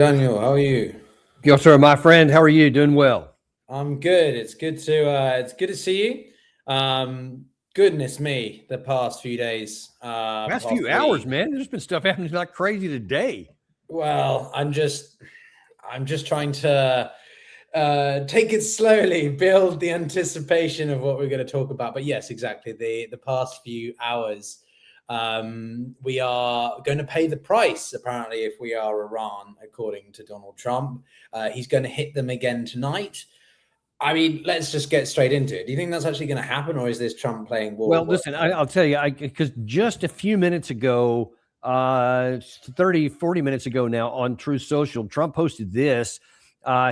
Daniel, how are you? Piotr, my friend, how are you? Doing well. I'm good. It's good to see you. Goodness me, the past few days, Last past few hours, week. man. There's been stuff happening like crazy today. Well, I'm just trying to take it slowly, build the anticipation of what we're going to talk about. But yes, exactly. The past few hours, we are going to pay the price. Apparently, if we are Iran, according to Donald Trump, he's going to hit them again tonight. I mean, let's just get straight into it. Do you think that's actually going to happen, or is this Trump playing war Well, with listen, words? I'll tell you, because just a few minutes ago, 30, 40 minutes ago now on Truth Social, Trump posted this.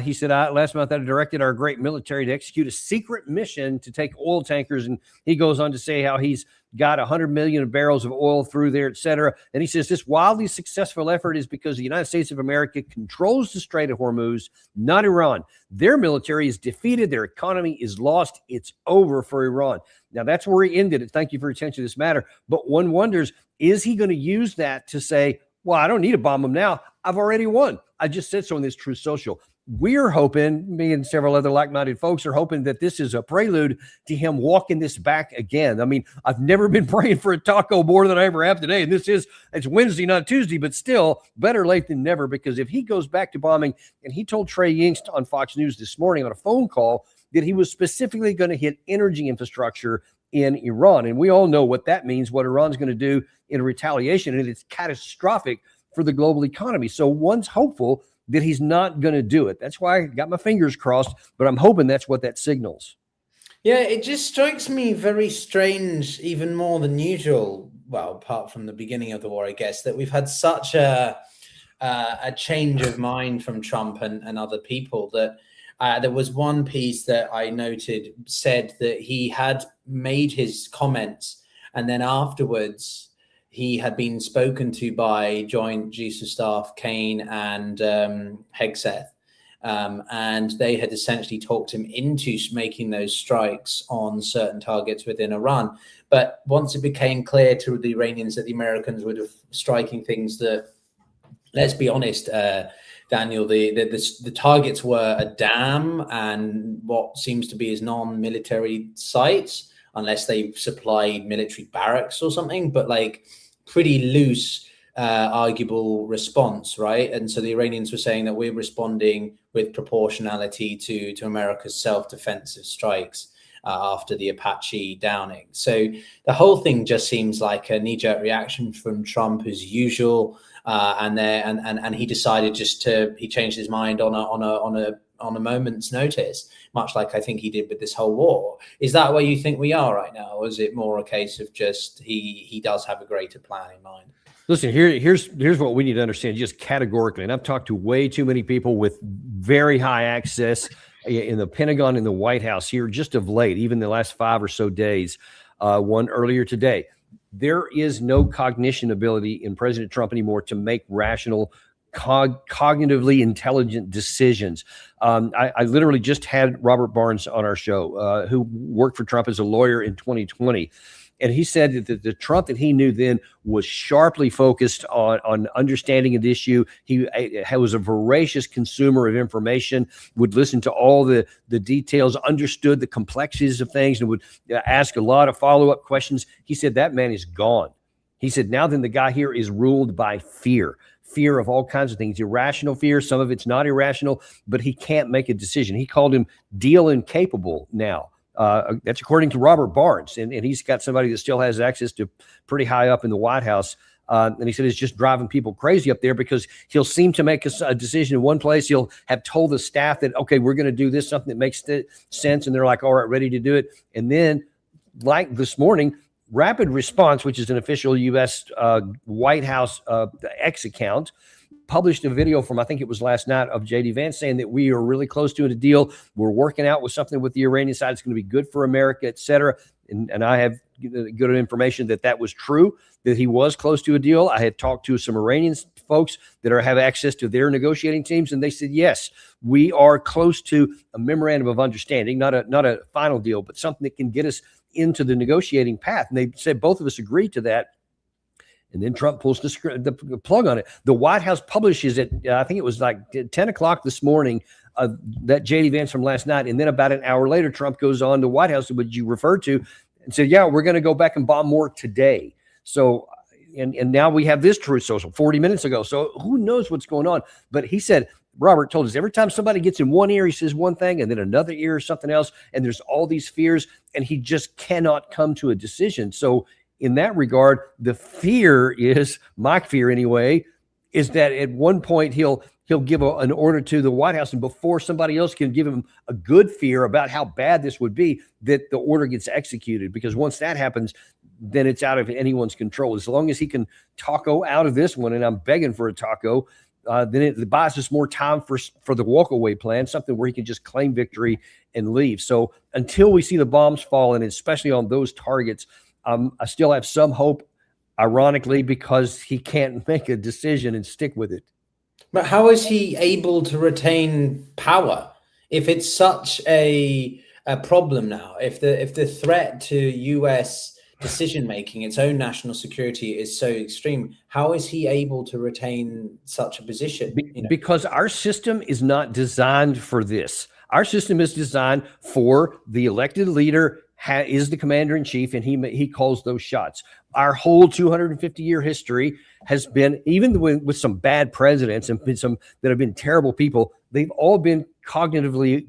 He said, last month I directed our great military to execute a secret mission to take oil tankers. And he goes on to say how he's got 100 million barrels of oil through there, et cetera. And he says this wildly successful effort is because the United States of America controls the Strait of Hormuz, not Iran. Their military is defeated. Their economy is lost. It's over for Iran. Now, that's where he ended it. Thank you for your attention to this matter. But one wonders, is he going to use that to say, well, I don't need to bomb them now. I've already won. I just said so in this Truth Social. We're hoping, me and several other like-minded folks are hoping that this is a prelude to him walking this back again. I mean, I've never been praying for a taco more than I ever have today. And it's Wednesday, not Tuesday, but still better late than never, because if he goes back to bombing, and he told Trey Yingst on Fox News this morning on a phone call that he was specifically going to hit energy infrastructure in Iran. And we all know what that means, what Iran's going to do in retaliation. And it's catastrophic for the global economy. So one's hopeful that he's not going to do it. That's why I got my fingers crossed, but I'm hoping that's what that signals. Yeah, it just strikes me very strange, even more than usual. Well, apart from the beginning of the war, I guess, that we've had such a change of mind from Trump and other people. That there was one piece that I noted said that he had made his comments, and then afterwards he had been spoken to by Joint Chiefs of Staff Kane and Hegseth. And they had essentially talked him into making those strikes on certain targets within Iran. But once it became clear to the Iranians that the Americans would have striking things that, let's be honest, Daniel, the targets were a dam and what seems to be his non-military sites, unless they supplied military barracks or something, but like pretty loose, arguable response, right? And so the Iranians were saying that we're responding with proportionality to America's self-defensive strikes after the Apache downing. So the whole thing just seems like a knee-jerk reaction from Trump as usual. And he decided he changed his mind on a moment's notice, much like I think he did with this whole war. Is that where you think we are right now? Or is it more a case of just he does have a greater plan in mind? Listen, here's what we need to understand just categorically. And I've talked to way too many people with very high access in the Pentagon and the White House here just of late, even the last 5 or so days, one earlier today. There is no cognition ability in President Trump anymore to make rational, cognitively intelligent decisions. I literally just had Robert Barnes on our show, who worked for Trump as a lawyer in 2020. And he said that the Trump that he knew then was sharply focused on understanding an issue. He was a voracious consumer of information, would listen to all the details, understood the complexities of things, and would ask a lot of follow-up questions. He said that man is gone. He said now then the guy here is ruled by fear of all kinds of things, irrational fear. Some of it's not irrational, but he can't make a decision. He called him deal incapable now. That's according to Robert Barnes, and he's got somebody that still has access to pretty high up in the White House. And he said it's just driving people crazy up there because he'll seem to make a decision in one place. He'll have told the staff that, okay, we're going to do this, something that makes sense. And they're like, all right, ready to do it. And then like this morning, Rapid Response, which is an official U.S. White House X account, published a video from, I think it was last night, of J.D. Vance saying that we are really close to a deal. We're working out with something with the Iranian side. It's going to be good for America, et cetera. And I have good information that was true, that he was close to a deal. I had talked to some Iranian folks that have access to their negotiating teams, and they said, yes, we are close to a memorandum of understanding, not a final deal, but something that can get us into the negotiating path. And they said both of us agreed to that. And then Trump pulls the plug on it. The White House publishes it, I think it was like 10 o'clock this morning, that J.D. Vance from last night. And then about an hour later, Trump goes on to White House, which you referred to, and said, yeah, we're going to go back and bomb more today. So, and now we have this Truth Social 40 minutes ago. So who knows what's going on? But he said, Robert told us, every time somebody gets in one ear, he says one thing, and then another ear or something else. And there's all these fears, and he just cannot come to a decision. So in that regard, the fear is, my fear anyway, is that at one point he'll give an order to the White House, and before somebody else can give him a good fear about how bad this would be, that the order gets executed. Because once that happens, then it's out of anyone's control. As long as he can taco out of this one, and I'm begging for a taco, then it buys us more time for the walkaway plan, something where he can just claim victory and leave. So until we see the bombs fall, and especially on those targets, I still have some hope, ironically, because he can't make a decision and stick with it. But how is he able to retain power if it's such a problem now? If the threat to U.S. decision making, its own national security, is so extreme, how is he able to retain such a position? Because our system is not designed for this. Our system is designed for the elected leader is the commander in chief, and he calls those shots. Our whole 250-year history has been, even with some bad presidents and some that have been terrible people, they've all been cognitively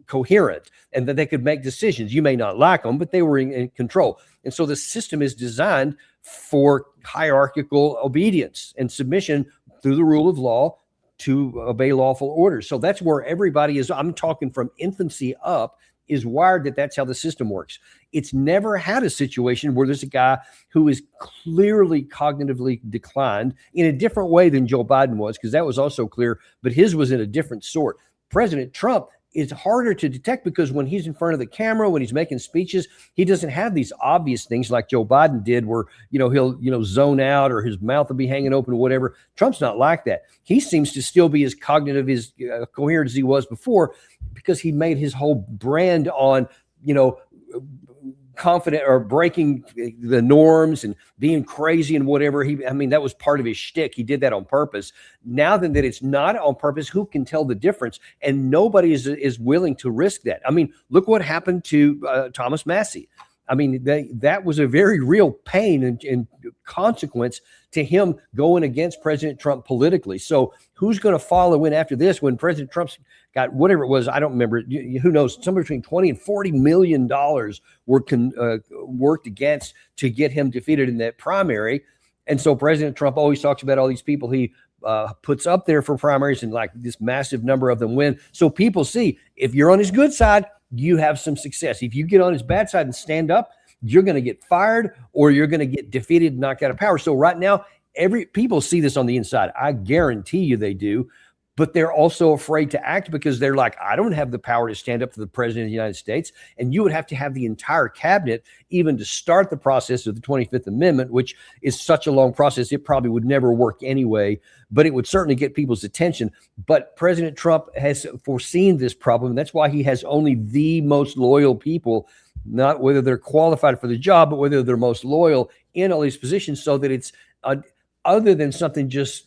coherent, and that they could make decisions. You may not like them, but they were in control. And so the system is designed for hierarchical obedience and submission through the rule of law to obey lawful orders. So that's where everybody is. I'm talking from infancy up, is wired that's how the system works. It's never had a situation where there's a guy who is clearly cognitively declined in a different way than Joe Biden was, because that was also clear, but his was in a different sort. President Trump is harder to detect because when he's in front of the camera, when he's making speeches, he doesn't have these obvious things like Joe Biden did, where, he'll zone out or his mouth will be hanging open or whatever. Trump's not like that. He seems to still be as cognitive, as coherent as he was before, because he made his whole brand on, confident or breaking the norms and being crazy and whatever. That was part of his shtick. He did that on purpose. Now that it's not on purpose, who can tell the difference? And nobody is willing to risk that. Look what happened to Thomas Massie. That was a very real pain and consequence to him going against President Trump politically. So who's going to follow in after this when President Trump's got whatever it was, I don't remember, who knows, somewhere between $20 and $40 million were worked against to get him defeated in that primary. And so President Trump always talks about all these people he puts up there for primaries, and like this massive number of them win. So people see, if you're on his good side, you have some success. If you get on his bad side and stand up, you're going to get fired or you're going to get defeated and knocked out of power. So right now, people see this on the inside. I guarantee you they do, but they're also afraid to act because they're like, I don't have the power to stand up to the president of the United States. And you would have to have the entire cabinet even to start the process of the 25th Amendment, which is such a long process. It probably would never work anyway, but it would certainly get people's attention. But President Trump has foreseen this problem. That's why he has only the most loyal people, not whether they're qualified for the job, but whether they're most loyal in all these positions, so that it's other than something just,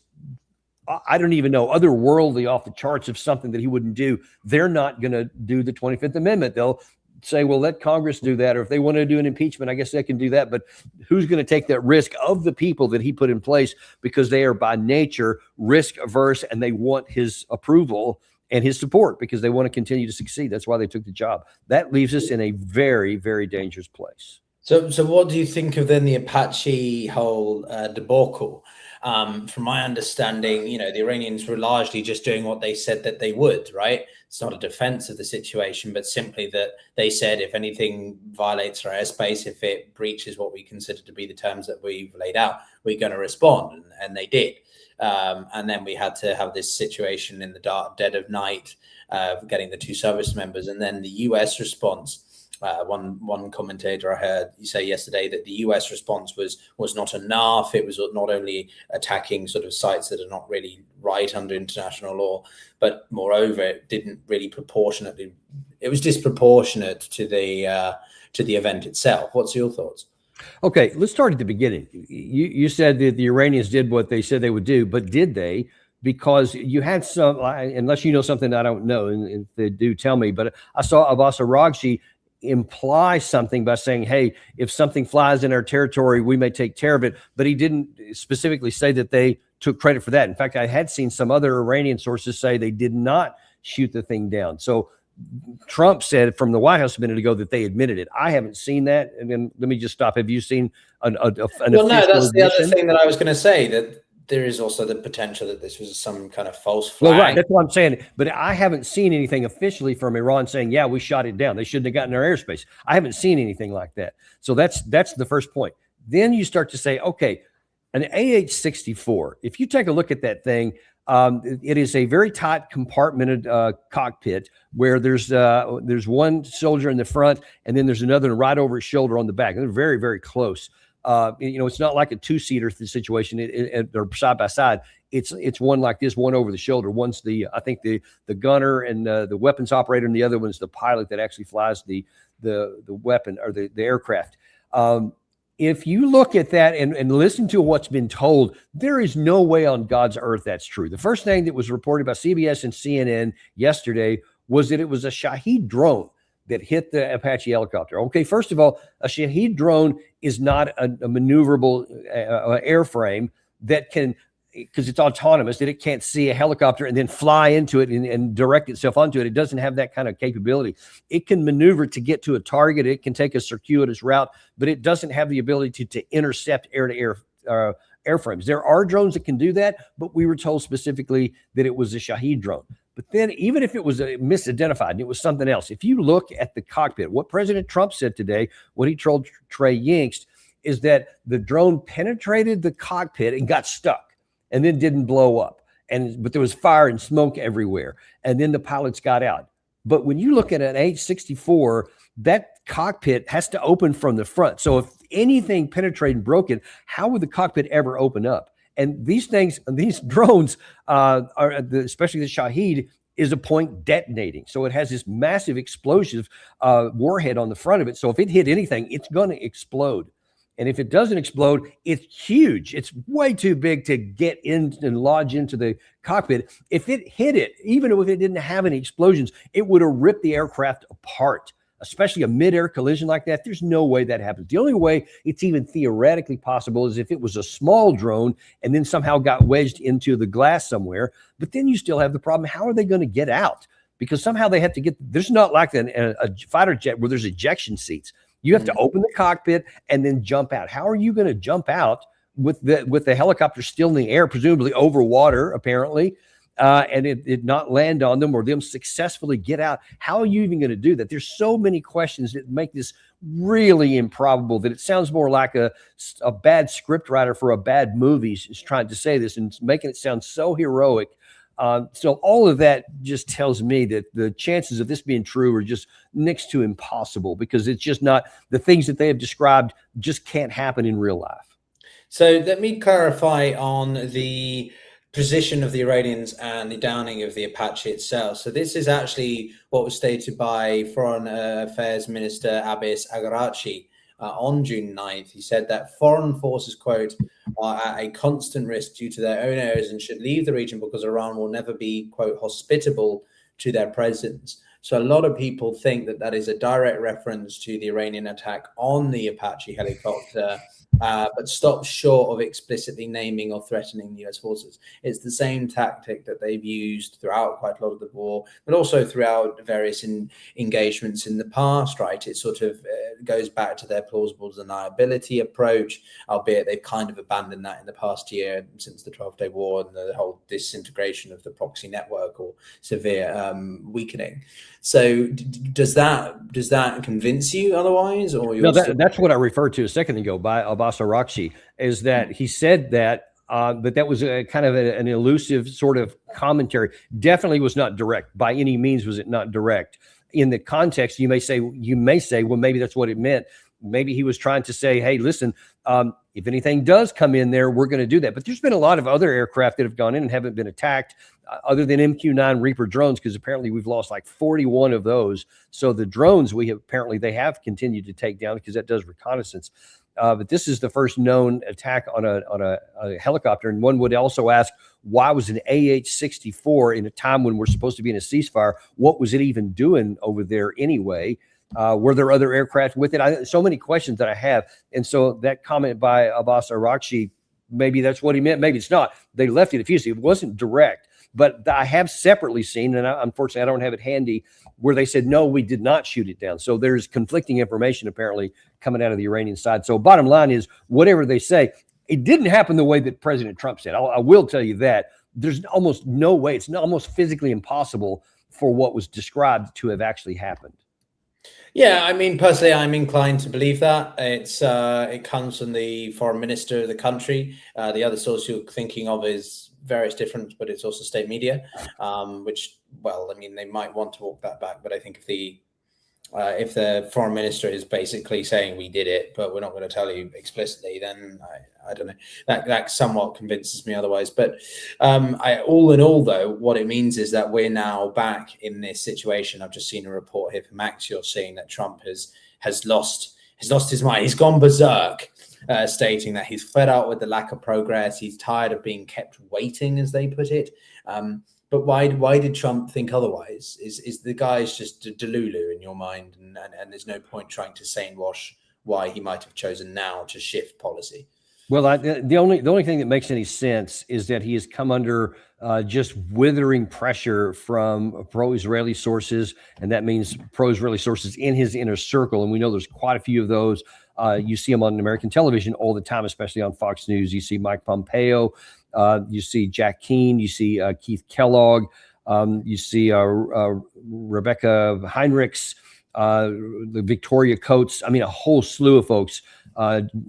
I don't even know, otherworldly, off the charts of something that he wouldn't do. They're not going to do the 25th Amendment. They'll say, well, let Congress do that. Or if they want to do an impeachment, I guess they can do that. But who's going to take that risk of the people that he put in place, because they are by nature risk averse and they want his approval and his support because they want to continue to succeed. That's why they took the job. That leaves us in a very, very dangerous place. So what do you think of then the Apache whole debacle? From my understanding, the Iranians were largely just doing what they said that they would, right? It's not a defense of the situation, but simply that they said if anything violates our airspace, if it breaches what we consider to be the terms that we've laid out, we're going to respond. And they did. And then we had to have this situation in the dark dead of night, getting the two service members, and then the US response. One commentator I heard say yesterday that the US response was not enough. It was not only attacking sort of sites that are not really right under international law, but moreover, it didn't really it was disproportionate to the event itself. What's your thoughts? Okay, let's start at the beginning. You said that the Iranians did what they said they would do, but did they? Because you had some, unless you know something I don't know, and if they do, tell me. But I saw Abbas Araghchi imply something by saying, "Hey, if something flies in our territory, we may take care of it." But he didn't specifically say that they took credit for that. In fact, I had seen some other Iranian sources say they did not shoot the thing down. So Trump said from the White House a minute ago that they admitted it. I haven't seen that. And then let me just stop. Have you seen an Well, no, official that's the other admission? thing that I was going to say, that there is also the potential that this was some kind of false flag. Well, right. That's what I'm saying. But I haven't seen anything officially from Iran saying, yeah, we shot it down. They shouldn't have gotten our airspace. I haven't seen anything like that. So that's the first point. Then you start to say, okay, an AH-64, if you take a look at that thing, it is a very tight compartmented cockpit where there's one soldier in the front and then there's another right over his shoulder on the back. And they're very, very close. It's not like a two-seater situation. They're side by side. It's one like this, one over the shoulder. One's I think the gunner and the weapons operator, and the other one's the pilot that actually flies the weapon or the aircraft. If you look at that and listen to what's been told, there is no way on God's earth that's true. The first thing that was reported by CBS and CNN yesterday was that it was a Shahed drone that hit the Apache helicopter. Okay, first of all, a Shahed drone is not a maneuverable airframe that can, because it's autonomous, that it can't see a helicopter and then fly into it and direct itself onto it. It doesn't have that kind of capability. It can maneuver to get to a target. It can take a circuitous route, but it doesn't have the ability to intercept air-to-air airframes. There are drones that can do that, but we were told specifically that it was a Shahed drone. But then even if it was misidentified and it was something else, if you look at the cockpit, what President Trump said today, what he told Trey Yingst, is that the drone penetrated the cockpit and got stuck and then didn't blow up. But there was fire and smoke everywhere. And then the pilots got out. But when you look at an AH-64, that cockpit has to open from the front. So if anything penetrated and broke it, how would the cockpit ever open up? And these drones, especially the Shahed, is a point detonating. So it has this massive explosive warhead on the front of it. So if it hit anything, it's going to explode. And if it doesn't explode, it's huge. It's way too big to get in and lodge into the cockpit. If it hit it, even if it didn't have any explosions, it would have ripped the aircraft apart, especially a mid-air collision like that. There's no way that happens. The only way it's even theoretically possible is if it was a small drone and then somehow got wedged into the glass somewhere. But then you still have the problem. How are they going to get out? Because somehow they have to get, there's not like a fighter jet where there's ejection seats. You have to open the cockpit and then jump out. How are you going to jump out with the helicopter still in the air, presumably over water, apparently, and it not land on them or them successfully get out? How are you even going to do that? There's so many questions that make this really improbable that it sounds more like a bad script writer for a bad movie is trying to say this and making it sound so heroic. So all of that just tells me that the chances of this being true are just next to impossible, because it's just not, the things that they have described just can't happen in real life. So let me clarify on the position of the Iranians and the downing of the Apache itself. So this is actually what was stated by Foreign Affairs Minister Abbas Araghchi on June 9th. He said that foreign forces, quote, are at a constant risk due to their own errors and should leave the region because Iran will never be, quote, hospitable to their presence. So a lot of people think that that is a direct reference to the Iranian attack on the Apache helicopter, but stops short of explicitly naming or threatening the US forces. It's the same tactic that they've used throughout quite a lot of the war, but also throughout various engagements in the past, right? It sort of goes back to their plausible deniability approach, albeit they've kind of abandoned that in the past year since the 12-day war and the whole disintegration of the proxy network or severe weakening. So does that convince you otherwise? Or no, that's what I referred to a second ago by Abbas Araghchi, is that he said that, but that was a kind of an elusive sort of commentary. Definitely was not direct. By any means was it not direct. In the context, you may say, well, maybe that's what it meant. Maybe he was trying to say, hey, listen, if anything does come in there, we're going to do that. But there's been a lot of other aircraft that have gone in and haven't been attacked, other than MQ-9 Reaper drones, because apparently we've lost like 41 of those. So the drones they have continued to take down, because that does reconnaissance. but this is the first known attack on a helicopter. And one would also ask, why was an AH-64 in a time when we're supposed to be in a ceasefire? What was it even doing over there anyway? Were there other aircraft with it? So many questions that I have. And so that comment by Abbas Araghchi, maybe that's what he meant. Maybe it's not. They left it diffused. It wasn't direct. But I have separately seen, and unfortunately I don't have it handy, where they said, no, we did not shoot it down. So there's conflicting information apparently coming out of the Iranian side. So bottom line is, whatever they say, it didn't happen the way that President Trump said. I will tell you that. There's almost no way. It's almost physically impossible for what was described to have actually happened. Yeah, I mean, personally, I'm inclined to believe that. It comes from the foreign minister of the country. The other source you're thinking of is various different, but it's also state media, which, well, I mean, they might want to walk that back. But I think if the foreign minister is basically saying we did it, but we're not going to tell you explicitly, then I don't know. That somewhat convinces me otherwise. But all in all, though, what it means is that we're now back in this situation. I've just seen a report here from Axios saying that Trump has lost his mind. He's gone berserk, stating that he's fed up with the lack of progress. He's tired of being kept waiting, as they put it. But why did Trump think otherwise? Is the guy's just a delulu in your mind, and there's no point trying to wash why he might have chosen now to shift policy? Well, the only thing that makes any sense is that he has come under just withering pressure from pro-Israeli sources, and that means pro-Israeli sources in his inner circle. And we know there's quite a few of those. You see them on American television all the time, especially on Fox News. You see Mike Pompeo, you see Jack Keane, you see Keith Kellogg, you see Rebecca Heinrichs, the Victoria Coates. I mean, a whole slew of folks.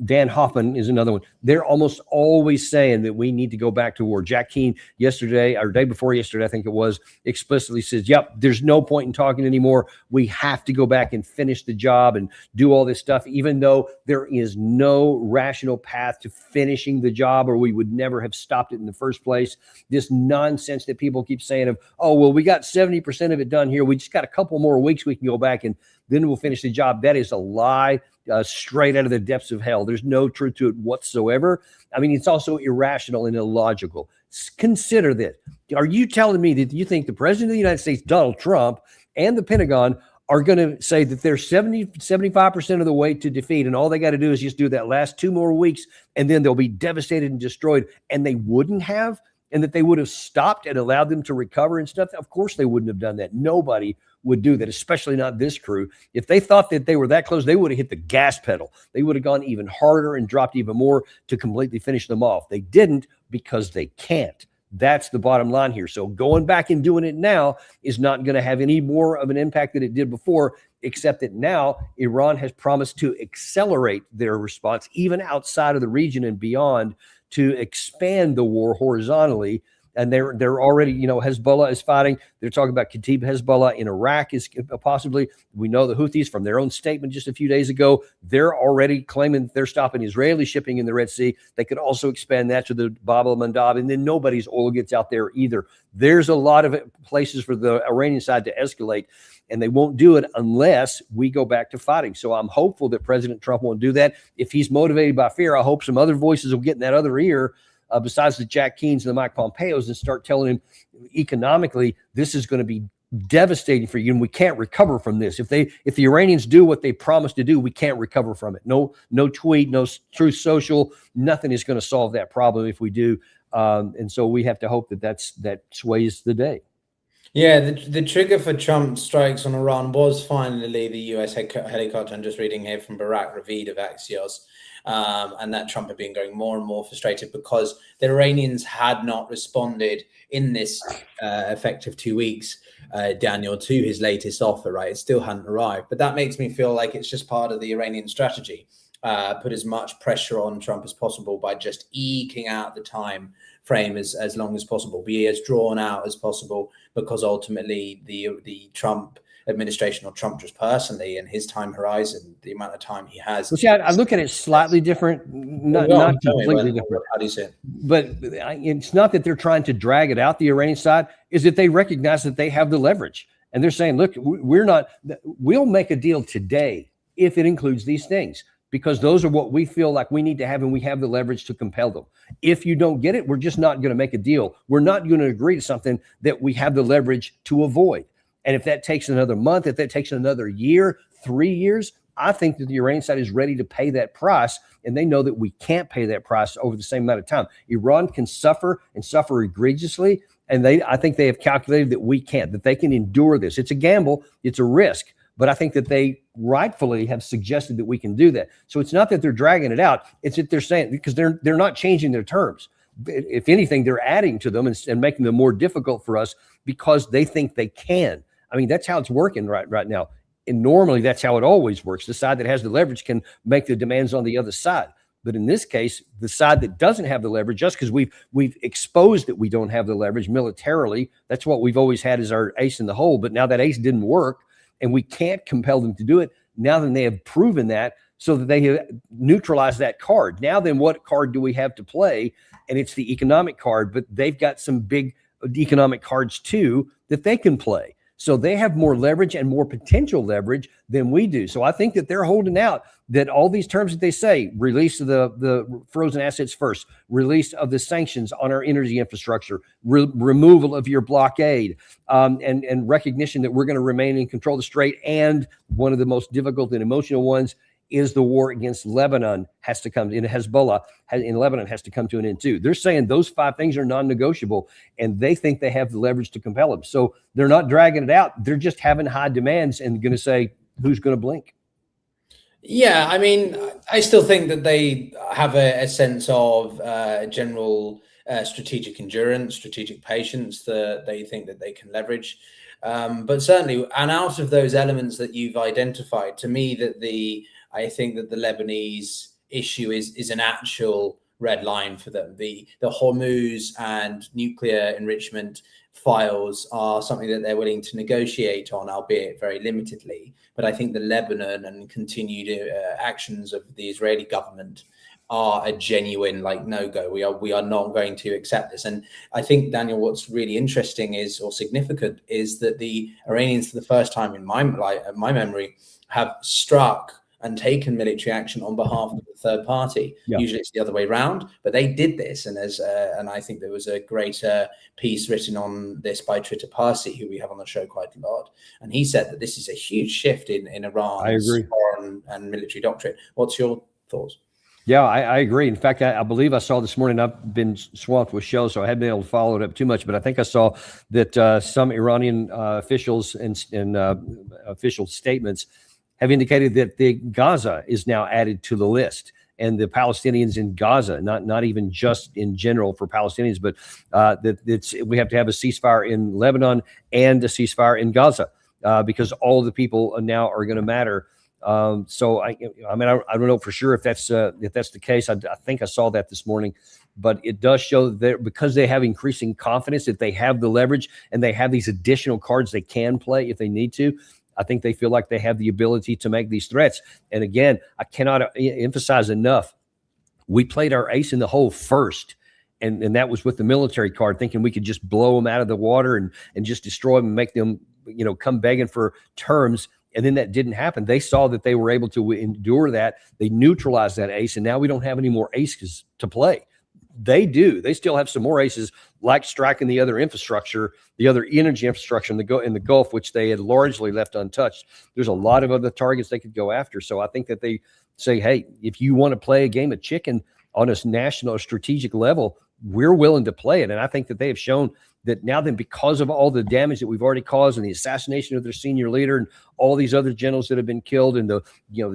Dan Hoffman is another one. They're almost always saying that we need to go back to war. Jack Keane yesterday, or day before yesterday, I think it was, explicitly says, yep, there's no point in talking anymore. We have to go back and finish the job and do all this stuff, even though there is no rational path to finishing the job, or we would never have stopped it in the first place. This nonsense that people keep saying of, oh, well, we got 70% of it done here. We just got a couple more weeks. We can go back and then we'll finish the job. That is a lie. Straight out of the depths of hell. There's no truth to it whatsoever. I mean, it's also irrational and illogical. Consider this. Are you telling me that you think the president of the United States, Donald Trump, and the Pentagon are going to say that they're 75% of the way to defeat, and all they got to do is just do that last 2 more weeks, and then they'll be devastated and destroyed, and they wouldn't have, and that they would have stopped and allowed them to recover and stuff? Of course they wouldn't have done that. Nobody would do that, especially not this crew. If they thought that they were that close, they would have hit the gas pedal. They would have gone even harder and dropped even more to completely finish them off. They didn't because they can't. That's the bottom line here. So going back and doing it now is not going to have any more of an impact than it did before, except that now Iran has promised to accelerate their response even outside of the region and beyond, to expand the war horizontally. And they're already, Hezbollah is fighting. They're talking about Kataib Hezbollah in Iraq is possibly. We know the Houthis from their own statement just a few days ago. They're already claiming they're stopping Israeli shipping in the Red Sea. They could also expand that to the Bab el-Mandab, and then nobody's oil gets out there either. There's a lot of places for the Iranian side to escalate, and they won't do it unless we go back to fighting. So I'm hopeful that President Trump won't do that. If he's motivated by fear, I hope some other voices will get in that other ear, besides the Jack Keanes and the Mike Pompeos, and start telling him economically, this is going to be devastating for you, and we can't recover from this. If the Iranians do what they promised to do, we can't recover from it. No tweet, no Truth Social, nothing is going to solve that problem if we do. And so we have to hope that sways the day. Yeah, the trigger for Trump strikes on Iran was finally the U.S. helicopter. I'm just reading here from Barak Ravid of Axios. And that Trump had been going more and more frustrated because the Iranians had not responded in this effective 2 weeks, Daniel, to his latest offer, right? It still hadn't arrived. But that makes me feel like it's just part of the Iranian strategy. Put as much pressure on Trump as possible by just eking out the time frame as long as possible, be as drawn out as possible, because ultimately the Trump administration, or Trump just personally, and his time horizon, the amount of time he has. Well, see, I look at it slightly different, not completely different. How do you see it? But it's not that they're trying to drag it out, the Iranian side, is that they recognize that they have the leverage. And they're saying, look, we'll make a deal today if it includes these things. because those are what we feel like we need to have, and we have the leverage to compel them. If you don't get it, we're just not going to make a deal. We're not going to agree to something that we have the leverage to avoid. And if that takes another month, if that takes another year, 3 years, I think that the Iranian side is ready to pay that price, and they know that we can't pay that price over the same amount of time. Iran can suffer and suffer egregiously, and I think they have calculated that we can't, that they can endure this. It's a gamble, it's a risk, but I think that they rightfully have suggested that we can do that. So it's not that they're dragging it out, it's that they're saying, because they're not changing their terms. If anything, they're adding to them and making them more difficult for us because they think they can. I mean, that's how it's working right now. And normally that's how it always works. The side that has the leverage can make the demands on the other side. But in this case, the side that doesn't have the leverage, just because we've exposed that we don't have the leverage militarily, that's what we've always had as our ace in the hole. But now that ace didn't work and we can't compel them to do it. Now then they have proven that, so that they have neutralized that card. Now then what card do we have to play? And it's the economic card, but they've got some big economic cards too that they can play. So they have more leverage and more potential leverage than we do. So I think that they're holding out that all these terms that they say, release of the frozen assets first, release of the sanctions on our energy infrastructure, removal of your blockade, and recognition that we're going to remain in control of the Strait. And one of the most difficult and emotional ones is the war against Lebanon has to come in. Hezbollah in Lebanon has to come to an end too. They're saying those 5 things are non-negotiable, and they think they have the leverage to compel them. So they're not dragging it out. They're just having high demands and going to say, who's going to blink? Yeah, I mean, I still think that they have a sense of general strategic endurance, strategic patience that they think that they can leverage. But certainly, and out of those elements that you've identified, to me, I think that the Lebanese issue is an actual red line for them. The Hormuz and nuclear enrichment files are something that they're willing to negotiate on, albeit very limitedly. But I think the Lebanon and continued actions of the Israeli government are a genuine no-go. We are not going to accept this. And I think, Daniel, what's really interesting or significant is that the Iranians, for the first time in my memory, have struck and taken military action on behalf of the third party. Yeah. Usually it's the other way around, but they did this. And and I think there was a great piece written on this by Apache, who we have on the show quite a lot. And he said that this is a huge shift in Iran's foreign and military doctrine. What's your thoughts? Yeah, I agree. In fact, I believe I saw this morning, I've been swamped with shows, so I haven't been able to follow it up too much, but I think I saw that some Iranian officials and official statements have indicated that the Gaza is now added to the list, and the Palestinians in Gaza, not even just in general for Palestinians, but we have to have a ceasefire in Lebanon and a ceasefire in Gaza because all the people now are going to matter. So I don't know for sure if that's the case. I think I saw that this morning, but it does show that because they have increasing confidence that they have the leverage and they have these additional cards they can play if they need to. I think they feel like they have the ability to make these threats. And again, I cannot emphasize enough, we played our ace in the hole first. And that was with the military card, thinking we could just blow them out of the water and just destroy them and make them, come begging for terms. And then that didn't happen. They saw that they were able to endure that. They neutralized that ace. And now we don't have any more aces to play. They do. They still have some more aces, like striking the other infrastructure, the other energy infrastructure in the Gulf, which they had largely left untouched. There's a lot of other targets they could go after. So I think that they say, hey, if you want to play a game of chicken on a national or strategic level, we're willing to play it. And I think that they have shown that now then, because of all the damage that we've already caused and the assassination of their senior leader and all these other generals that have been killed and the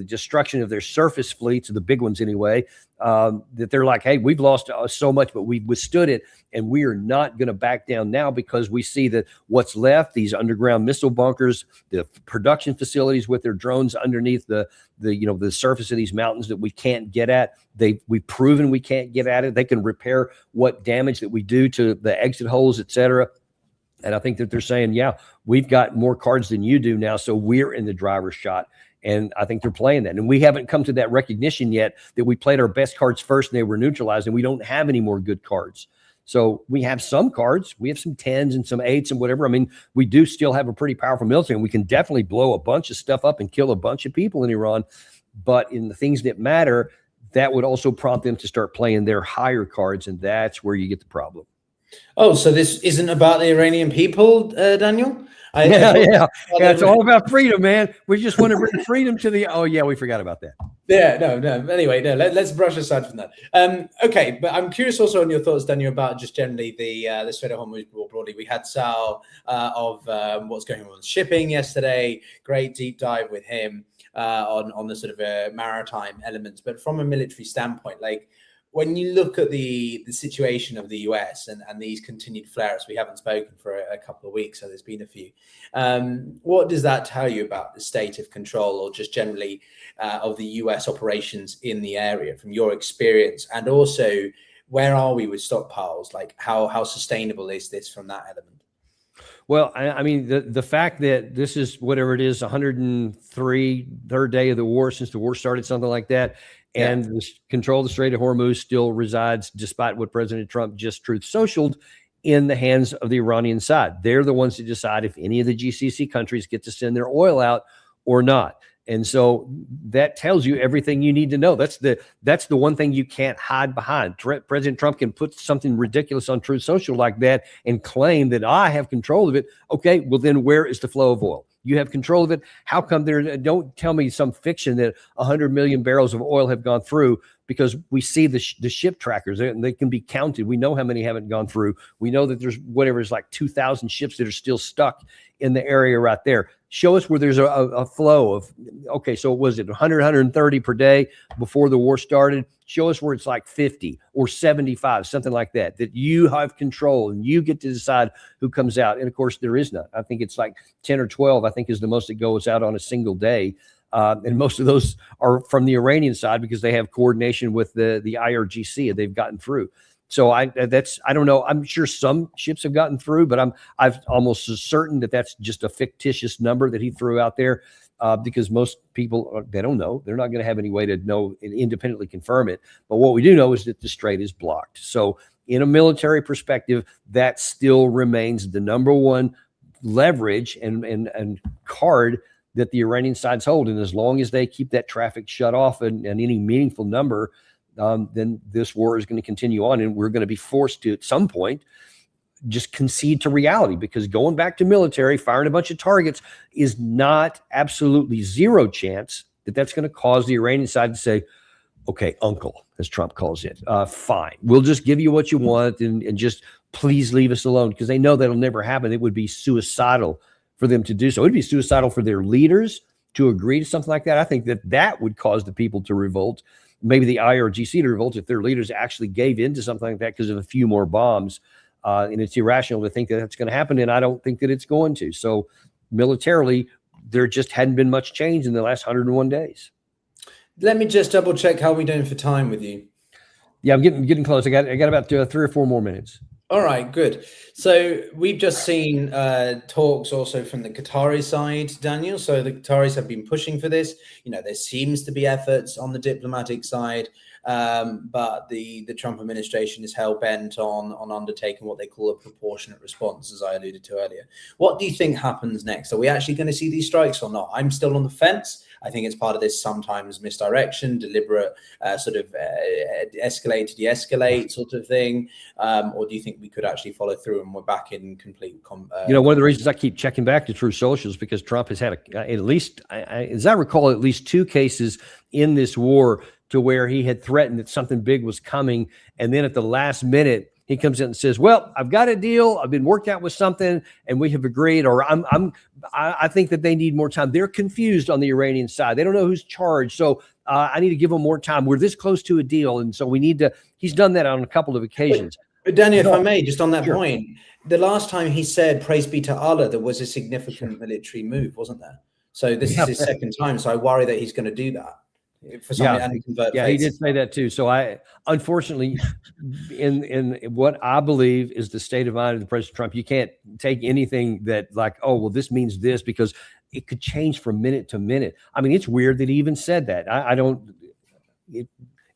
destruction of their surface fleets, the big ones anyway, that they're like, hey, we've lost so much, but we've withstood it. And we are not going to back down now because we see that what's left, these underground missile bunkers, the production facilities with their drones underneath the surface of these mountains that we can't get at. We've proven we can't get at it. They can repair what damage that we do to the exit holes, et cetera. And I think that they're saying, yeah, we've got more cards than you do now, so we're in the driver's shot. And I think they're playing that. And we haven't come to that recognition yet that we played our best cards first and they were neutralized, and we don't have any more good cards. So we have some cards. We have some 10s and some 8s and whatever. I mean, we do still have a pretty powerful military, and we can definitely blow a bunch of stuff up and kill a bunch of people in Iran. but in the things that matter, that would also prompt them to start playing their higher cards, and that's where you get the problem. Oh, so this isn't about the Iranian people, Daniel? Yeah, it's all about freedom, man. We just want to bring freedom to the. Oh yeah, we forgot about that. Yeah, no. Anyway, no. Let's brush aside from that. Okay, but I'm curious also on your thoughts, Daniel, about just generally the Strait of Hormuz more broadly. We had Sal of what's going on with shipping yesterday. Great deep dive with him on the sort of maritime elements, but from a military standpoint, like, when you look at the situation of the US and these continued flare-ups, we haven't spoken for a couple of weeks, so there's been a few. What does that tell you about the state of control, or just generally of the US operations in the area from your experience? And also, where are we with stockpiles? Like, how sustainable is this from that element? Well, I mean, the fact that this is whatever it is, 103 third day of the war since the war started, something like that. And the control of the Strait of Hormuz still resides, despite what President Trump just Truth Socialed, in the hands of the Iranian side. They're the ones that decide if any of the GCC countries get to send their oil out or not. And so that tells you everything you need to know. That's the one thing you can't hide behind. President Trump can put something ridiculous on Truth Social like that and claim that I have control of it. Okay, well then where is the flow of oil? You have control of it. How come there? Don't tell me some fiction that 100 million barrels of oil have gone through, because we see the ship trackers, and they can be counted. We know how many haven't gone through. We know that there's whatever is like 2,000 ships that are still stuck in the area right there. Show us where there's a flow of, okay, so was it 100, 130 per day before the war started? Show us where it's like 50 or 75, something like that, that you have control and you get to decide who comes out. And of course, there is none. I think it's like 10 or 12, I think is the most that goes out on a single day. And most of those are from the Iranian side because they have coordination with the IRGC and they've gotten through. So I don't know. I'm sure some ships have gotten through, but I'm almost certain that that's just a fictitious number that he threw out there, because most people, they don't know. They're not going to have any way to know and independently confirm it. But what we do know is that the strait is blocked. So in a military perspective, that still remains the number one leverage and card that the Iranian side's hold. And as long as they keep that traffic shut off and any meaningful number, then this war is going to continue on, and we're going to be forced to, at some point, just concede to reality, because going back to military, firing a bunch of targets is not absolutely zero chance that that's going to cause the Iranian side to say, okay, uncle, as Trump calls it, fine, we'll just give you what you want and just please leave us alone, because they know that'll never happen. It would be suicidal for them to do so. It would be suicidal for their leaders to agree to something like that. I think that would cause the people to revolt. Maybe the IRGC to revolt if their leaders actually gave in to something like that because of a few more bombs. And it's irrational to think that that's going to happen, and I don't think that it's going to. So militarily, there just hadn't been much change in the last 101 days. Let me just double check how we're doing for time with you. Yeah, I'm getting close. I got about 3 or 4 more minutes. All right, good. So we've just seen talks also from the Qatari side, Daniel. So the Qataris have been pushing for this. You know, there seems to be efforts on the diplomatic side, but the Trump administration is hell-bent on undertaking what they call a proportionate response, as I alluded to earlier. What do you think happens next? Are we actually going to see these strikes or not? I'm still on the fence. I think it's part of this sometimes misdirection, deliberate sort of escalate to de-escalate sort of thing. Or do you think we could actually follow through and we're back in complete... one of the reasons I keep checking back to True Social is because Trump has had at least, as I recall, at least 2 cases in this war to where he had threatened that something big was coming. And then at the last minute, he comes in and says, well, I've got a deal. I've been worked out with something and we have agreed, or I think that they need more time. They're confused on the Iranian side. They don't know who's charged. So I need to give them more time. We're this close to a deal. And so we need to, he's done that on a couple of occasions. But Daniel, if I may, just on that point, the last time he said, praise be to Allah, there was a significant military move, wasn't there? So this is his second time. So I worry that he's going to do that. For he did say that too. So I, unfortunately, in what I believe is the state of mind of the President Trump, you can't take anything that like, oh, well, this means this, because it could change from minute to minute. I mean, it's weird that he even said that.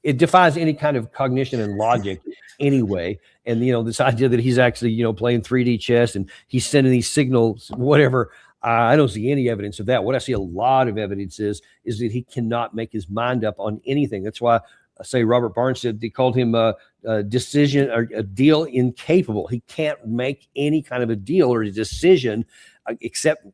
It defies any kind of cognition and logic anyway. And, this idea that he's actually, playing 3D chess and he's sending these signals, whatever. I don't see any evidence of that. What I see a lot of evidence is that he cannot make his mind up on anything. That's why I say Robert Barnes said they called him a decision or a deal incapable. He can't make any kind of a deal or a decision except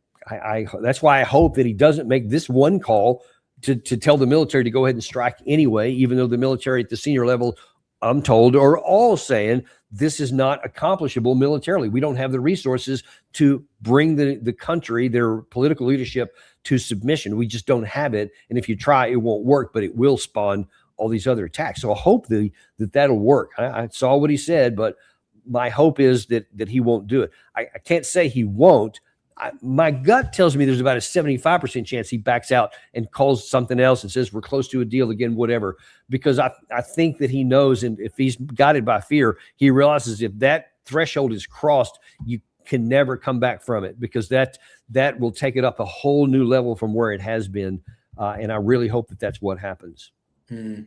that's why I hope that he doesn't make this one call to tell the military to go ahead and strike anyway, even though the military at the senior level, I'm told, are all saying this is not accomplishable militarily. We don't have the resources to bring the country, their political leadership, to submission. We just don't have it. And if you try, it won't work, but it will spawn all these other attacks. So I hope that'll work. I saw what he said, but my hope is that he won't do it. I can't say he won't. My gut tells me there's about a 75% chance he backs out and calls something else and says we're close to a deal again, whatever, because I think that he knows, and if he's guided by fear, he realizes if that threshold is crossed, you can never come back from it, because that will take it up a whole new level from where it has been. And I really hope that that's what happens.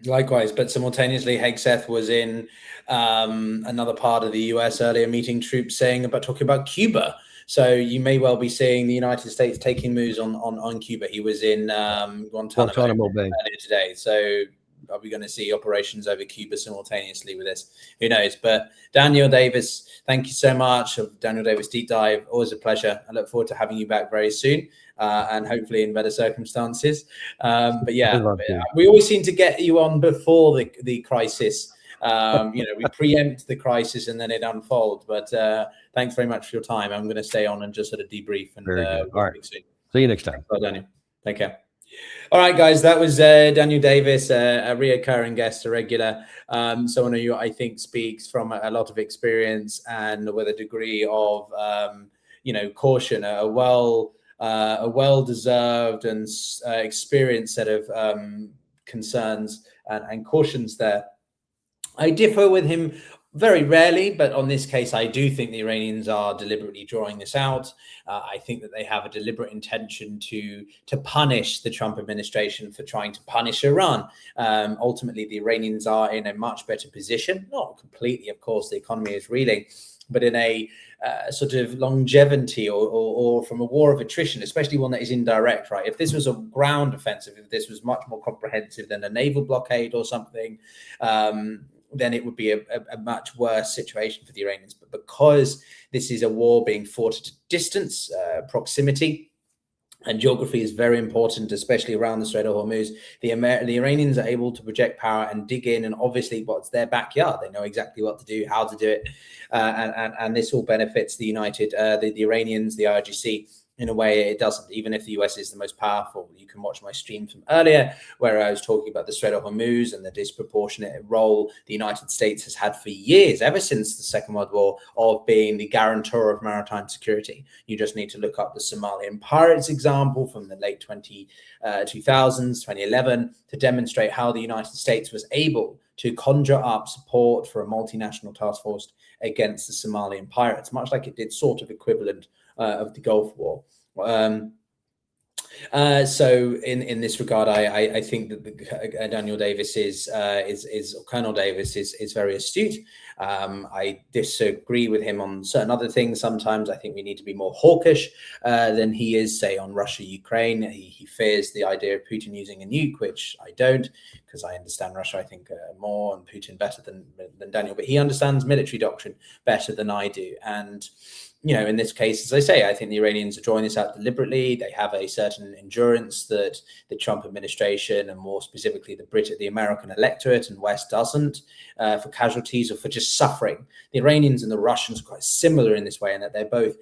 Likewise, but simultaneously, Hegseth was in another part of the US earlier, meeting troops talking about Cuba. So you may well be seeing the United States taking moves on Cuba. He was in Guantanamo Bay earlier today. So are we going to see operations over Cuba simultaneously with this? Who knows? But Daniel Davis, thank you so much. Daniel Davis Deep Dive, always a pleasure. I look forward to having you back very soon, and hopefully in better circumstances. But yeah, we always seem to get you on before the crisis. We preempt the crisis and then it unfolds. But thanks very much for your time. I'm going to stay on and just sort of debrief. And all right, soon. See you next time. Bye, Daniel. Take care. All right, guys, that was Daniel Davis, a reoccurring guest, a regular, someone who I think speaks from a lot of experience and with a degree of caution, a well-deserved and experienced set of concerns and cautions there. I differ with him very rarely, but on this case, I do think the Iranians are deliberately drawing this out. I think that they have a deliberate intention to punish the Trump administration for trying to punish Iran. Ultimately, the Iranians are in a much better position, not completely, of course, the economy is reeling, but in a sort of longevity or from a war of attrition, especially one that is indirect, right? If this was a ground offensive, if this was much more comprehensive than a naval blockade or something, then it would be a much worse situation for the Iranians. But because this is a war being fought at a distance, proximity, and geography is very important, especially around the Strait of Hormuz, the Iranians are able to project power and dig in, and obviously what's their backyard. They know exactly what to do, how to do it, and this all benefits the Iranians, the IRGC, in a way it doesn't. Even if the US is the most powerful, you can watch my stream from earlier where I was talking about the Strait of Hormuz and the disproportionate role the United States has had for years, ever since the Second World War, of being the guarantor of maritime security. You just need to look up the Somalian pirates example from the late 2000s, 2011, to demonstrate how the United States was able to conjure up support for a multinational task force against the Somalian pirates, much like it did sort of equivalent of the Gulf War. So in this regard, I think that Daniel Davis is Colonel Davis is very astute. I disagree with him on certain other things. Sometimes I think we need to be more hawkish than he is, say, on Russia, Ukraine. He fears the idea of Putin using a nuke, which I don't, because I understand Russia, I think, more, and Putin better than Daniel. But he understands military doctrine better than I do. And in this case, as I say, I think the Iranians are drawing this out deliberately. They have a certain endurance that the Trump administration, and more specifically the American electorate and West, doesn't, for casualties or for just suffering. The Iranians and the Russians are quite similar in this way, in that they're both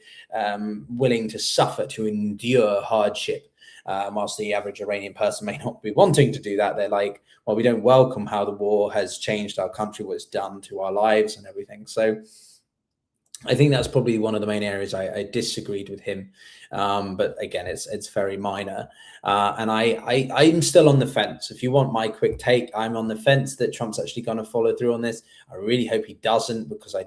willing to suffer, to endure hardship. Whilst the average Iranian person may not be wanting to do that, they're like, well, we don't welcome how the war has changed our country, what it's done to our lives and everything. So I think that's probably one of the main areas I disagreed with him. But again, it's very minor. And I'm still on the fence. If you want my quick take, I'm on the fence that Trump's actually going to follow through on this. I really hope he doesn't, because I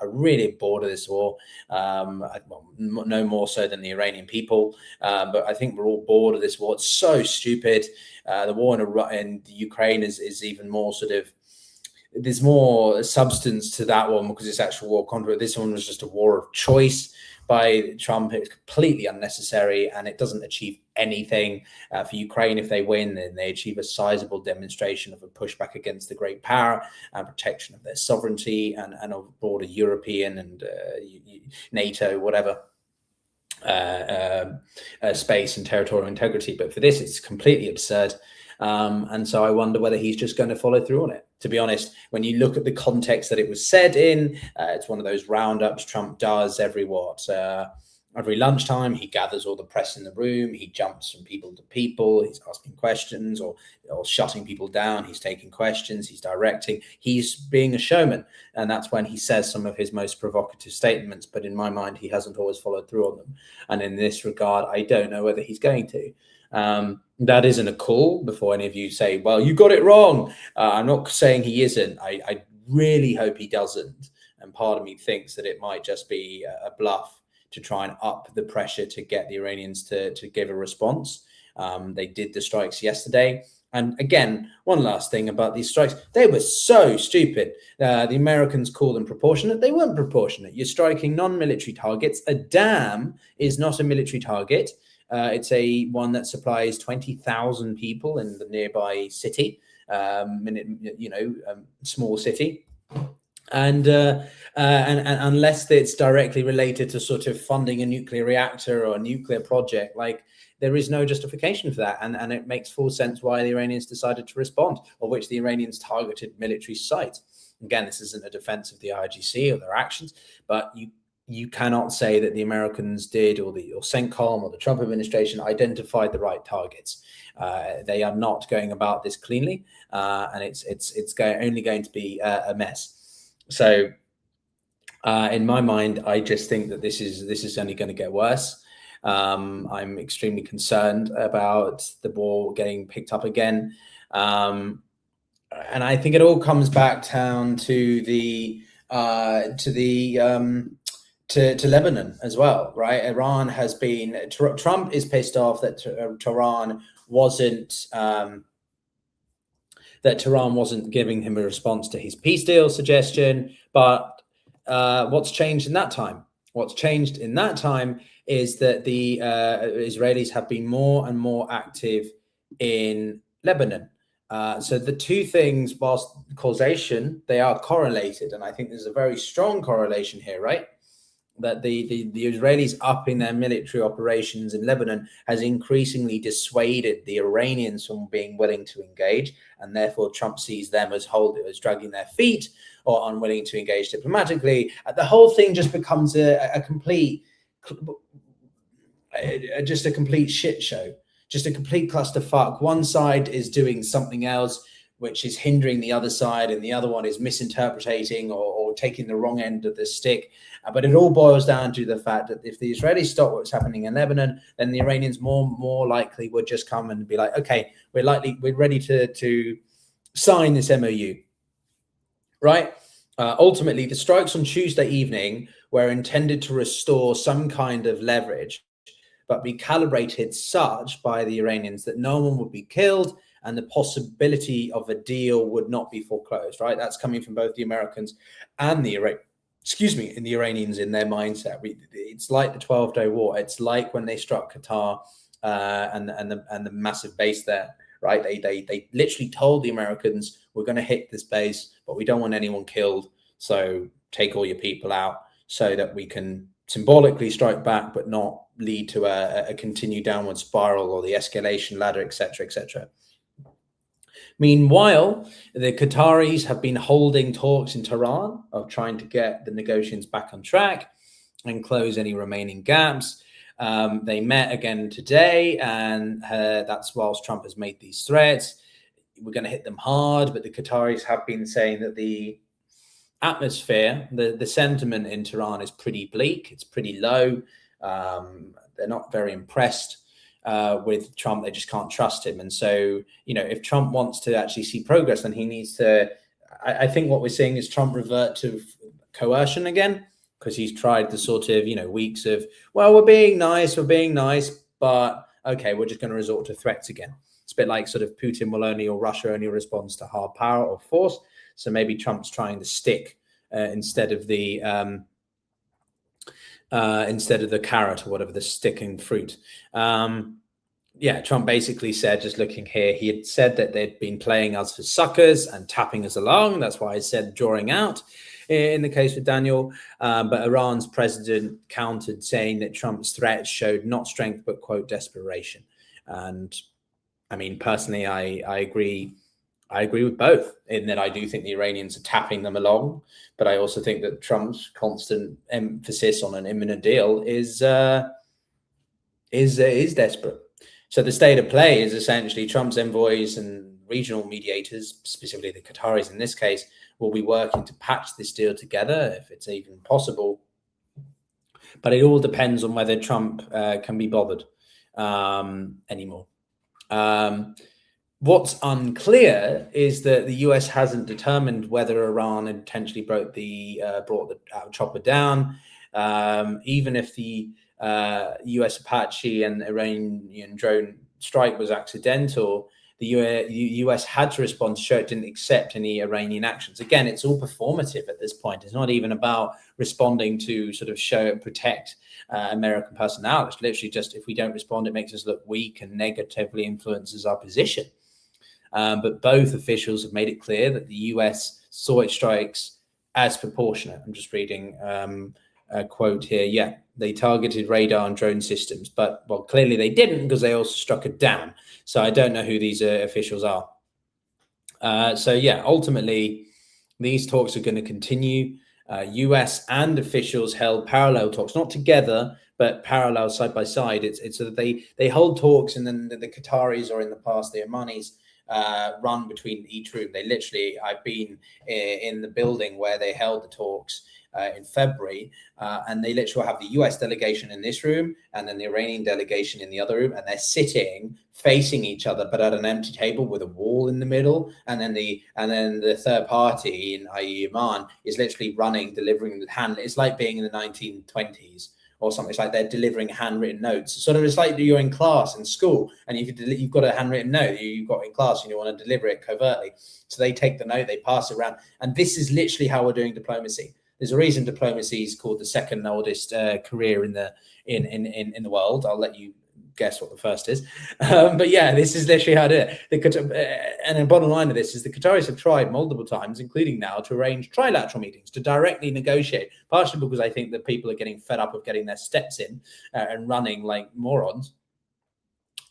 really am bored of this war. No more so than the Iranian people. But I think we're all bored of this war. It's so stupid. The war in Ukraine is even more sort of, there's more substance to that one because it's actual war contra. This one was just a war of choice, by Trump. It's completely unnecessary, and it doesn't achieve anything for Ukraine. If they win, then they achieve a sizable demonstration of a pushback against the great power and protection of their sovereignty and of broader European and NATO, whatever, space and territorial integrity. But for this, it's completely absurd. And so I wonder whether he's just going to follow through on it. To be honest, when you look at the context that it was said in, it's one of those roundups Trump does every lunchtime. He gathers all the press in the room. He jumps from people to people. He's asking questions or shutting people down. He's taking questions. He's directing. He's being a showman. And that's when he says some of his most provocative statements. But in my mind, he hasn't always followed through on them. And in this regard, I don't know whether he's going to. That isn't a call before any of you say, well, you got it wrong. I'm not saying he isn't. I really hope he doesn't. And part of me thinks that it might just be a bluff to try and up the pressure to get the Iranians to give a response. They did the strikes yesterday. And again, one last thing about these strikes, they were so stupid. The Americans call them proportionate. They weren't proportionate. You're striking non-military targets. A dam is not a military target. It's one that supplies 20,000 people in the nearby city, small city. And unless it's directly related to sort of funding a nuclear reactor or a nuclear project, like, there is no justification for that. And it makes full sense why the Iranians decided to respond, of which the Iranians targeted military sites. Again, this isn't a defense of the IRGC or their actions, but you cannot say that the Americans did, or CENTCOM or the Trump administration identified the right targets. They are not going about this cleanly, and it's only going to be a mess. So, in my mind, I just think that this is only going to get worse. I'm extremely concerned about the war getting picked up again, and I think it all comes back down to Lebanon as well, right? Iran has been, Trump is pissed off that Tehran wasn't giving him a response to his peace deal suggestion. But what's changed in that time? What's changed in that time is that the Israelis have been more and more active in Lebanon. So the two things, whilst causation, they are correlated. And I think there's a very strong correlation here, right? That the Israelis upping their military operations in Lebanon has increasingly dissuaded the Iranians from being willing to engage, and therefore Trump sees them as dragging their feet or unwilling to engage diplomatically. The whole thing just becomes a complete shit show, just a complete clusterfuck. One side is doing something else which is hindering the other side, and the other one is misinterpreting or taking the wrong end of the stick. But it all boils down to the fact that if the Israelis stop what's happening in Lebanon, then the Iranians more likely would just come and be like, okay, we're ready to sign this MOU, right? Ultimately, the strikes on Tuesday evening were intended to restore some kind of leverage, but be calibrated such by the Iranians that no one would be killed and the possibility of a deal would not be foreclosed, right? That's coming from both the Americans and the Iranians in their mindset. It's like the 12-day war. It's like when they struck Qatar and the massive base there, right? They literally told the Americans, we're going to hit this base, but we don't want anyone killed. So take all your people out so that we can symbolically strike back, but not lead to a continued downward spiral or the escalation ladder, etc., etc. Meanwhile, the Qataris have been holding talks in Tehran of trying to get the negotiations back on track and close any remaining gaps. They met again today, and that's whilst Trump has made these threats. We're going to hit them hard, but the Qataris have been saying that the atmosphere, the sentiment in Tehran is pretty bleak. It's pretty low. They're not very impressed with Trump. They just can't trust him. And so, if Trump wants to actually see progress, then he needs to, I think what we're seeing is Trump revert to coercion again, because he's tried the sort of, weeks of, well, we're being nice, but okay, we're just going to resort to threats again. It's a bit like sort of Putin or Russia only responds to hard power or force. So maybe Trump's trying to stick instead of the instead of the carrot or whatever, the stick and fruit. Trump basically said, just looking here, he had said that they'd been playing us for suckers and tapping us along. That's why I said drawing out in the case with Daniel. But Iran's president countered, saying that Trump's threats showed not strength, but, quote, desperation. And I mean, personally, I agree. I agree with both, in that I do think the Iranians are tapping them along, but I also think that Trump's constant emphasis on an imminent deal is desperate. So the state of play is essentially Trump's envoys and regional mediators, specifically the Qataris in this case, will be working to patch this deal together if it's even possible. But it all depends on whether Trump can be bothered anymore. What's unclear is that the US hasn't determined whether Iran intentionally brought the chopper down. Even if the US Apache and Iranian drone strike was accidental, the US had to respond to show it didn't accept any Iranian actions. Again, it's all performative at this point. It's not even about responding to sort of show and protect American personnel. It's literally just, if we don't respond, it makes us look weak and negatively influences our position. But both officials have made it clear that the US saw its strikes as proportionate. I'm just reading a quote here. Yeah, they targeted radar and drone systems, but, well, clearly they didn't, because they also struck a dam. So I don't know who these officials are. Ultimately, these talks are going to continue. US and officials held parallel talks, not together, but parallel side by side. It's so that they hold talks, and then the Qataris, or in the past the Omanis, run between each room. They literally, I've been in the building where they held the talks in February, and they literally have the US delegation in this room and then the Iranian delegation in the other room, and they're sitting facing each other, but at an empty table with a wall in the middle. And then the third party, i.e. Iran, is literally delivering the hand. It's like being in the 1920s or something. It's like they're delivering handwritten notes. Sort of, it's like you're in class in school, and you've got a handwritten note you've got in class, and you want to deliver it covertly. So they take the note, they pass it around, and this is literally how we're doing diplomacy. There's a reason diplomacy is called the second oldest career in the world. I'll let you guess what the first is. But yeah, this is literally how to do it. And the bottom line of this is the Qataris have tried multiple times, including now, to arrange trilateral meetings to directly negotiate, partially because I think that people are getting fed up of getting their steps in and running like morons.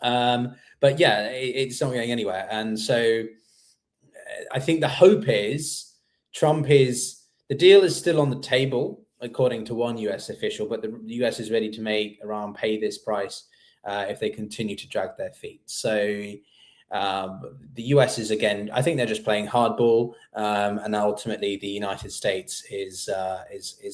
But yeah, it's not going anywhere. And so I think the hope is the deal is still on the table, according to one US official, but the US is ready to make Iran pay this price if they continue to drag their feet. So the US is, again, I think they're just playing hardball, and ultimately the United States is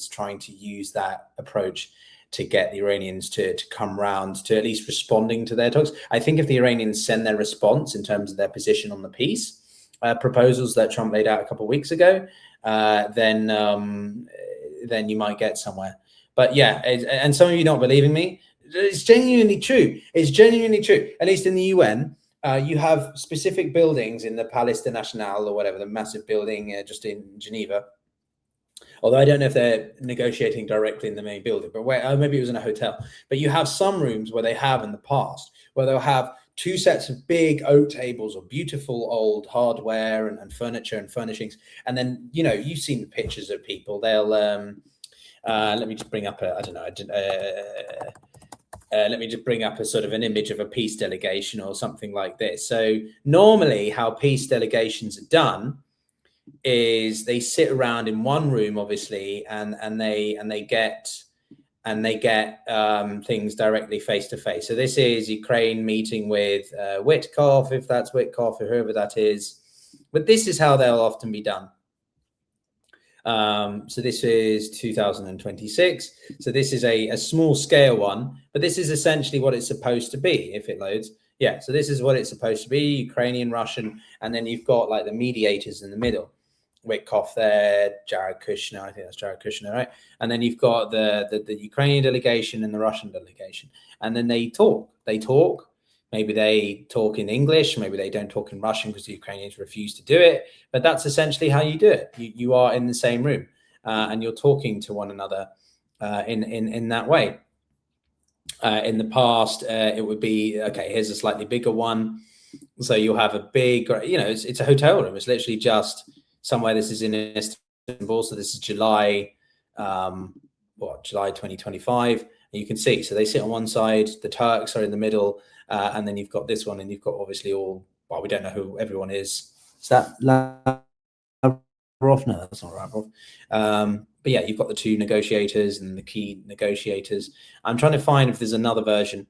trying to use that approach to get the Iranians to come round to at least responding to their talks. I think if the Iranians send their response in terms of their position on the peace proposals that Trump laid out a couple of weeks ago, then you might get somewhere. But yeah, and some of you not believing me, it's genuinely true. It's genuinely true. At least in the UN, you have specific buildings in the Palais de National or whatever, the massive building just in Geneva. Although I don't know if they're negotiating directly in the main building, but maybe it was in a hotel. But you have some rooms where they have in the past, where they'll have two sets of big oak tables or beautiful old hardware and furniture and furnishings. And then, you've seen the pictures of people. They'll, let me just bring up let me just bring up a sort of an image of a peace delegation or something like this. So normally how peace delegations are done is they sit around in one room, obviously, and they get things directly face to face. So this is Ukraine meeting with Witkoff, if that's Witkoff or whoever that is. But this is how they'll often be done. So this is 2026. So this is a small scale one, but this is essentially what it's supposed to be if it loads. Yeah, so this is what it's supposed to be, Ukrainian, Russian, and then you've got like the mediators in the middle. Witkoff there, Jared Kushner, I think that's Jared Kushner, right? And then you've got the Ukrainian delegation and the Russian delegation. And then they talk. Maybe they talk in English, maybe they don't talk in Russian because the Ukrainians refuse to do it. But that's essentially how you do it. You are in the same room and you're talking to one another. in that way. In the past, it would be, okay, here's a slightly bigger one. So you'll have a big, it's a hotel room. It's literally just somewhere. This is in Istanbul. So this is July 2025. And you can see, so they sit on one side, the Turks are in the middle, and then you've got this one, and you've got obviously we don't know who everyone is. Is that Lavrov? No, that's not Lavrov. But yeah, you've got the two negotiators and the key negotiators. I'm trying to find if there's another version.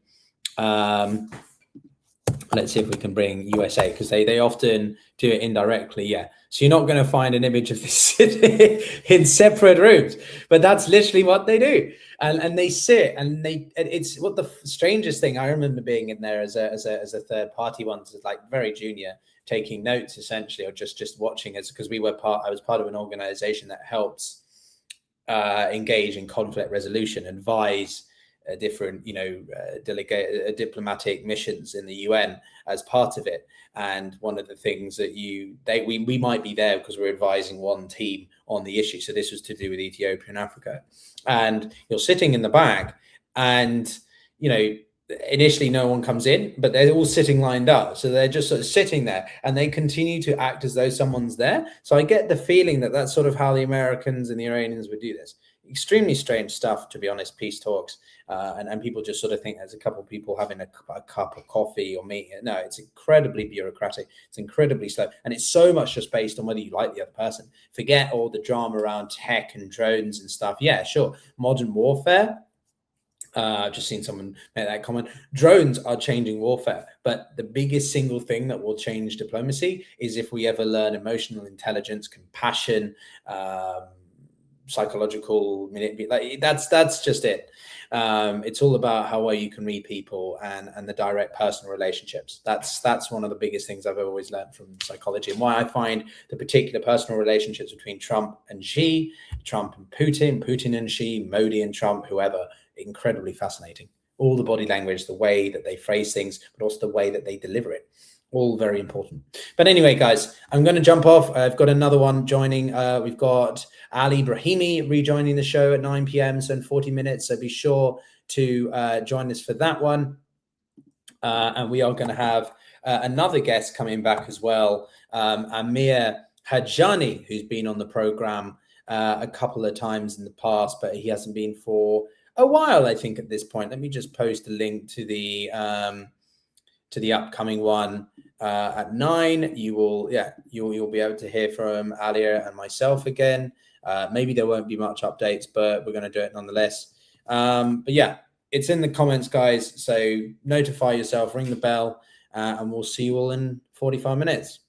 Let's see if we can bring USA, because they often do it indirectly. Yeah, so you're not going to find an image of this sitting in separate rooms, but that's literally what they do. And they sit, and it's what the strangest thing. I remember being in there as a third party once, like very junior, taking notes essentially, or just watching us, because I was part of an organization that helps engage in conflict resolution, advise different, diplomatic missions in the UN as part of it. And one of the things that we might be there because we're advising one team on the issue. So this was to do with Ethiopia and Africa. And you're sitting in the back, and initially no one comes in, but they're all sitting lined up. So they're just sort of sitting there, and they continue to act as though someone's there. So I get the feeling that that's sort of how the Americans and the Iranians would do this. Extremely strange stuff, to be honest, peace talks. And people just sort of think there's a couple of people having a cup of coffee or meeting. No, it's incredibly bureaucratic. It's incredibly slow. And it's so much just based on whether you like the other person. Forget all the drama around tech and drones and stuff. Yeah, sure. Modern warfare. I've just seen someone make that comment. Drones are changing warfare, but the biggest single thing that will change diplomacy is if we ever learn emotional intelligence, compassion, psychological manipulation. That's just it. It's all about how well you can read people and the direct personal relationships. That's one of the biggest things I've always learned from psychology, and why I find the particular personal relationships between Trump and Xi, Trump and Putin, Putin and Xi, Modi and Trump, whoever, incredibly fascinating. All the body language, the way that they phrase things, but also the way that they deliver it. All very important. But anyway, guys, I'm going to jump off. I've got another one joining. We've got Ali Brahimi rejoining the show at 9 p.m. So in 40 minutes. So be sure to join us for that one. And we are going to have another guest coming back as well. Amir Hajani, who's been on the program a couple of times in the past, but he hasn't been for a while, I think, at this point. Let me just post a link to the upcoming one at 9. You'll be able to hear from Alia and myself again. Maybe there won't be much updates, but we're going to do it nonetheless. But yeah, it's in the comments, guys. So notify yourself, ring the bell, and we'll see you all in 45 minutes.